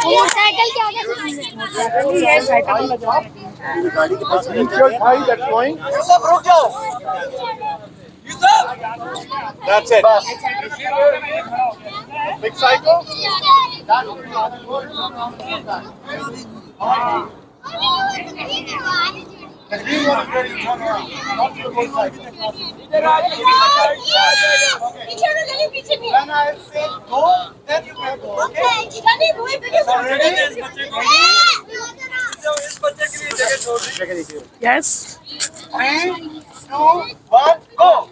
ये साइकिल क्या होगा? ये साइकिल बजा गाड़ी के पास that's going. Yusuf, रुक जाओ. Yusuf. That's it. Big cycle. You want to turn around. Not your big cycle. When I say go, then you can go. Okay? Yes. 3, 2, 1, go.